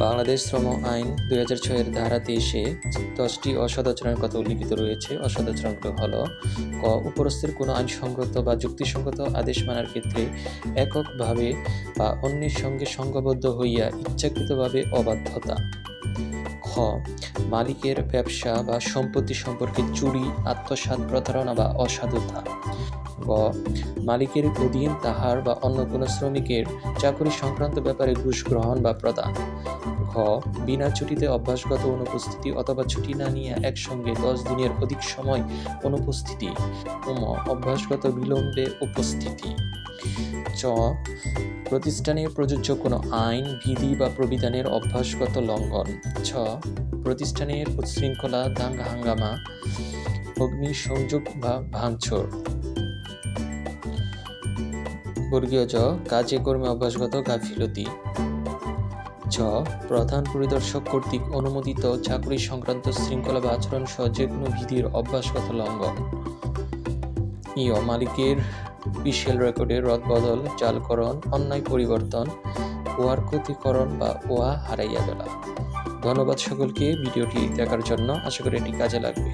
বাংলাদেশ শ্রম আইন ২০০৬-এর ধারা ২৩-এ ১০টি অসদাচরণের কথা উল্লিখিত রয়েছে। অসদাচরণগুলো হলো: ক. উপরস্থের কোনো আইনসঙ্গত বা যুক্তিসঙ্গত আদেশ মানার ক্ষেত্রে এককভাবে বা অন্যের সঙ্গে সংঘবদ্ধ হইয়া ইচ্ছাকৃতভাবে অবাধ্যতা। খ. মালিকের ব্যবসা বা সম্পত্তি সম্পর্কে চুরি, আত্মসাৎ, প্রতারণা বা অসাধুতা। গ. মালিকের অধীন তাহার বা অন্য কোনো শ্রমিকের চাকরি সংক্রান্ত ব্যাপারে ঘুষ গ্রহণ বা প্রদান। ঘ. বিনা ছুটিতে অভ্যাসগত অনুপস্থিতি অথবা ছুটি না নিয়ে একসঙ্গে 10 দিনের অধিক সময় অনুপস্থিতি। অভ্যাসগত বিলম্বে উপস্থিতি। চ. প্রতিষ্ঠানে প্রযোজ্য কোনো আইন, বিধি বা প্রবিধানের অভ্যাসগত লঙ্ঘন। ছ. প্রতিষ্ঠানের উচ্ছৃঙ্খলা, দাঙ্গা-হাঙ্গামা, অগ্নিসংযোগ বা ভাঙচুর। জ. কাজে কর্মে অভ্যাসগত গাফিলতি। ঝ. প্রধান পরিদর্শক কর্তৃক অনুমোদিত চাকরি সংক্রান্ত শৃঙ্খলা বা আচরণ সহ যে কোনো বিধির অভ্যাসগত লঙ্ঘন। মালিকের পিসেল রেকর্ডে রদবদল, জালকরণ, অন্যায় পরিবর্তন, ওয়ার ক্ষতিকরণ বা ওয়া হারাইয়া গেলা। ধন্যবাদ সকলকে ভিডিওটি দেখার জন্য। আশা করি এটি কাজে লাগবে।